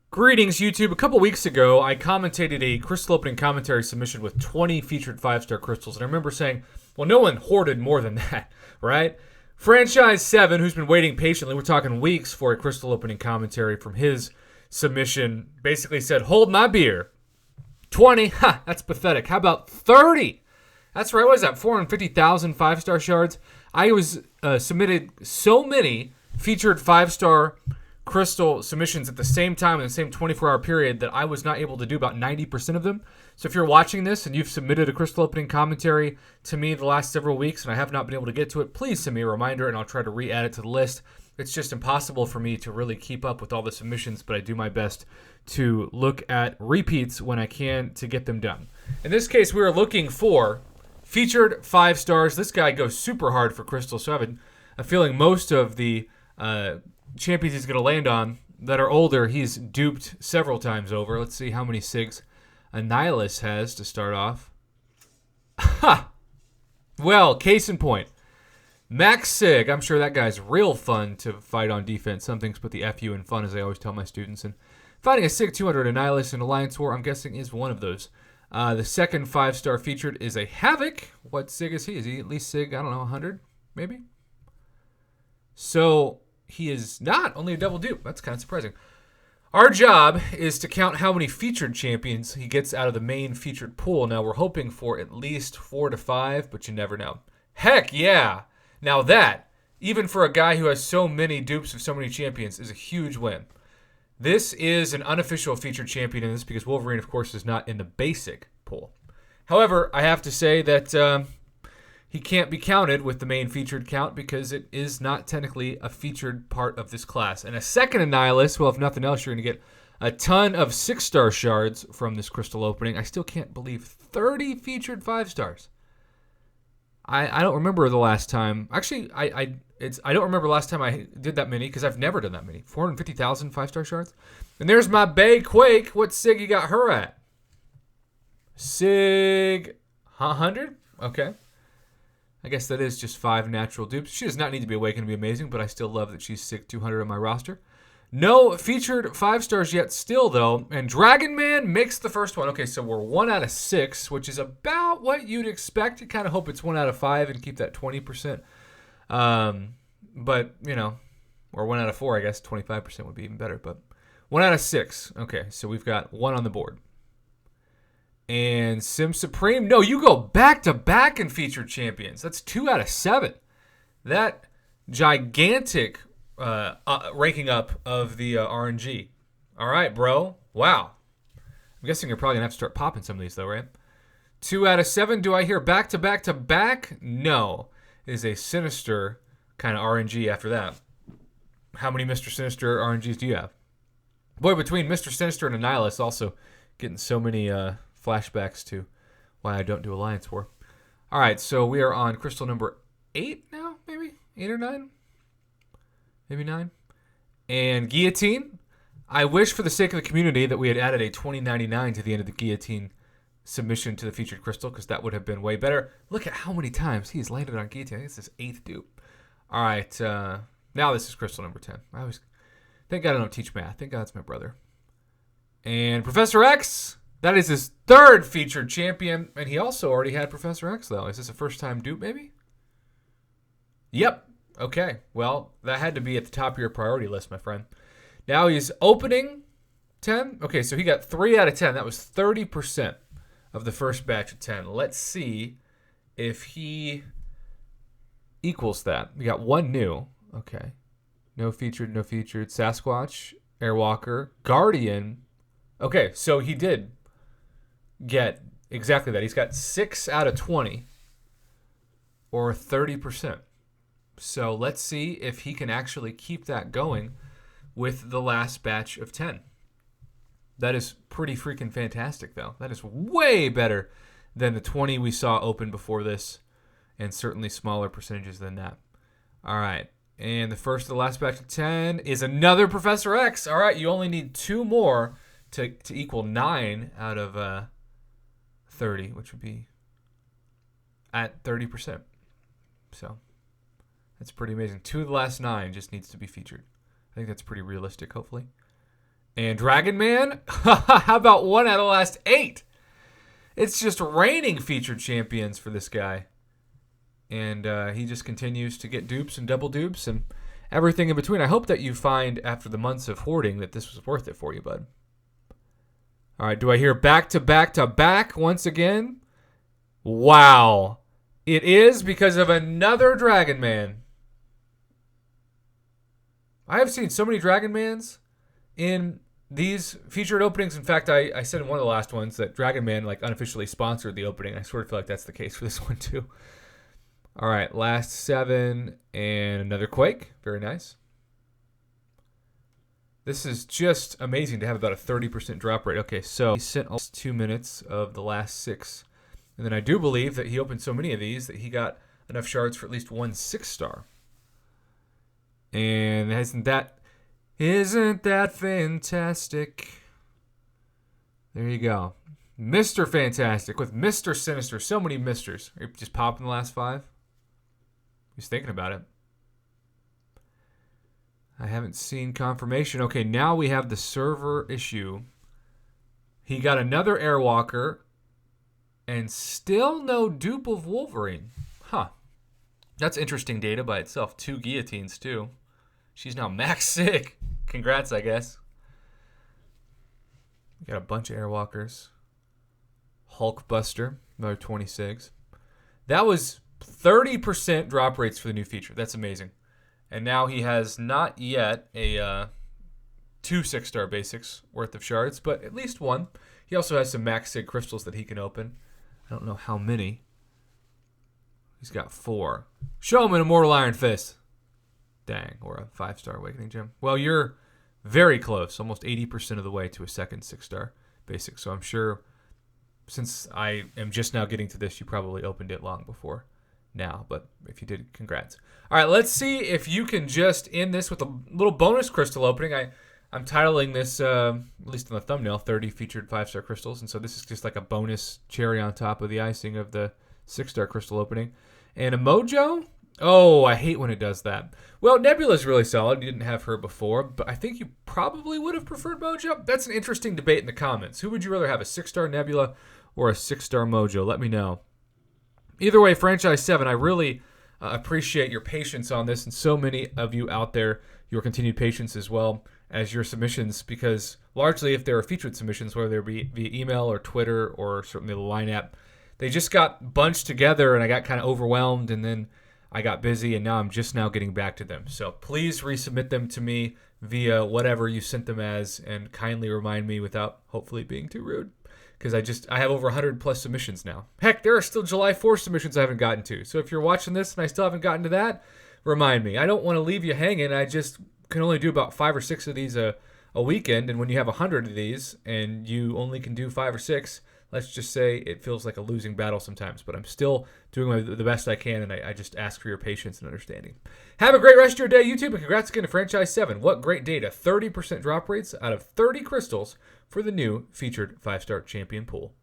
Greetings, YouTube. A couple weeks ago, I commentated a crystal opening commentary submission with 20 featured 5-star crystals, and I remember saying, well, no one hoarded more than that, right? Franchise 7, who's been waiting patiently, we're talking weeks for a crystal opening commentary from his submission, basically said, hold my beer. 20? Ha, that's pathetic. How about 30? That's right, what is that, 450,000 5-star shards? I was submitted so many featured 5-star crystal submissions at the same time in the same 24-hour period that I was not able to do about 90% of them. So if you're watching this and you've submitted a crystal opening commentary to me the last several weeks and I have not been able to get to it, please send me a reminder and I'll try to re-add it to the list. It's just impossible for me to really keep up with all the submissions, but I do my best to look at repeats when I can to get them done. In this case, we are looking for featured 5 stars. This guy goes super hard for crystal, so I have a feeling most of the champions he's going to land on that are older, he's duped several times over. Let's see how many SIGs Annihilus has to start off. Ha! Well, case in point. Max Sig. I'm sure that guy's real fun to fight on defense. Some things put the FU in fun, as I always tell my students. And fighting a Sig 200 Annihilus in Alliance War, I'm guessing, is one of those. The second 5-star featured is a Havoc. What Sig is he? Is he at least Sig, I don't know, 100? Maybe? So he is not only a double dupe. That's kind of surprising. Our job is to count how many featured champions he gets out of the main featured pool. Now, we're hoping for at least 4 to 5, but you never know. Heck yeah! Now that, even for a guy who has so many dupes of so many champions, is a huge win. This is an unofficial featured champion in this because Wolverine, of course, is not in the basic pool. However, I have to say that he can't be counted with the main featured count because it is not technically a featured part of this class. And a second Annihilus, well, if nothing else, you're going to get a ton of 6-star shards from this crystal opening. I still can't believe 30 featured 5 stars. I don't remember the last time. Actually, I don't remember the last time I did that many because I've never done that many. 450,000 5-star shards. And there's my Bay Quake. What Sig you got her at? Sig 100? Okay. I guess that is just 5 natural dupes. She does not need to be awakened to be amazing, but I still love that she's Sig 200 on my roster. No featured 5 stars yet still, though. And Dragon Man makes the first one. Okay, so we're 1 out of 6, which is about what you'd expect. You kind of hope it's 1 out of 5 and keep that 20%. But, you know, or 1 out of 4, I guess. 25% would be even better. But 1 out of 6. Okay, so we've got 1 on the board. And Sim Supreme. No, you go back-to-back in featured champions. That's 2 out of 7. That gigantic ranking up of the RNG. All right, bro. Wow. I'm guessing you're probably going to have to start popping some of these, though, right? 2 out of 7. Do I hear back-to-back-to-back? No. It is a Sinister kind of RNG after that. How many Mr. Sinister RNGs do you have? Boy, between Mr. Sinister and Annihilus, also getting so many flashbacks to why I don't do Alliance War. All right, so we are on crystal number 8 now, maybe? 8 or 9? Maybe 9. And Guillotine. I wish for the sake of the community that we had added a 2099 to the end of the Guillotine submission to the featured crystal because that would have been way better. Look at how many times he's landed on Guillotine. I think it's his 8th dupe. All right, now this is crystal number 10. Thank God I don't teach math. Thank God it's my brother. And Professor X, that is his 3rd featured champion, and he also already had Professor X, though. Is this a first-time dupe, maybe? Yep. Okay, well, that had to be at the top of your priority list, my friend. Now he's opening 10. Okay, so he got 3 out of 10. That was 30% of the first batch of 10. Let's see if he equals that. We got 1 new. Okay. No featured, no featured. Sasquatch, Airwalker, Guardian. Okay, so he did get exactly that. He's got 6 out of 20 or 30%. So let's see if he can actually keep that going with the last batch of 10. That is pretty freaking fantastic, though. That is way better than the 20 we saw open before this, and certainly smaller percentages than that. All right, and the first of the last batch of 10 is another Professor X. All right, you only need 2 more to equal 9 out of 30, which would be at 30%. So that's pretty amazing. 2 of the last 9 just needs to be featured. I think that's pretty realistic, hopefully. And Dragon Man? How about 1 out of the last 8? It's just raining featured champions for this guy. And he just continues to get dupes and double dupes and everything in between. I hope that you find, after the months of hoarding, that this was worth it for you, bud. All right, do I hear back to back to back once again? Wow. It is because of another Dragon Man. I have seen so many Dragon Mans in these featured openings. In fact, I said in one of the last ones that Dragon Man like unofficially sponsored the opening. I sort of feel like that's the case for this one too. All right, last 7 and another Quake. Very nice. This is just amazing to have about a 30% drop rate. Okay, so he sent all 2 minutes of the last 6. And then I do believe that he opened so many of these that he got enough shards for at least 1 6-star. And isn't that fantastic? There you go. Mr. Fantastic with Mr. Sinister. So many misters. Are you just popping the last 5? He's thinking about it. I haven't seen confirmation. Okay, now we have the server issue. He got another Airwalker and still no dupe of Wolverine. Huh. That's interesting data by itself. 2 guillotines, too. She's now max sick. Congrats, I guess. We got a bunch of Airwalkers. Hulkbuster, another 26. That was 30% drop rates for the new feature. That's amazing. And now he has not yet a 2 6-star basics worth of shards, but at least 1. He also has some max sig crystals that he can open. I don't know how many. He's got 4. Show him an Immortal Iron Fist. Dang, or a 5-star Awakening Gem. Well, you're very close, almost 80% of the way to a second 6-star basic. So I'm sure, since I am just now getting to this, you probably opened it long before now. But if you did, congrats. All right, let's see if you can just end this with a little bonus crystal opening. I'm titling this, at least on the thumbnail, 30 featured 5-star crystals. And so this is just like a bonus cherry on top of the icing of the 6-star crystal opening. And a Mojo? Oh, I hate when it does that. Well, Nebula's really solid. You didn't have her before, but I think you probably would have preferred Mojo. That's an interesting debate in the comments. Who would you rather have, a 6-star Nebula or a 6-star Mojo? Let me know. Either way, Franchise 7, I really appreciate your patience on this, and so many of you out there, your continued patience as well as your submissions, because largely if there are featured submissions, whether it be via email or Twitter or certainly the Line app, they just got bunched together and I got kind of overwhelmed, and then I got busy, and now I'm just now getting back to them. So please resubmit them to me via whatever you sent them as, and kindly remind me without hopefully being too rude, because I have over 100 plus submissions now. Heck, there are still July 4th submissions I haven't gotten to. So if you're watching this and I still haven't gotten to that, remind me. I don't want to leave you hanging. I just can only do about 5 or 6 of these a weekend, and when you have 100 of these and you only can do 5 or 6, let's just say it feels like a losing battle sometimes, but I'm still doing the best I can, and I just ask for your patience and understanding. Have a great rest of your day, YouTube, and congrats again to Franchise 7. What great data. 30% drop rates out of 30 crystals for the new featured 5-star champion pool.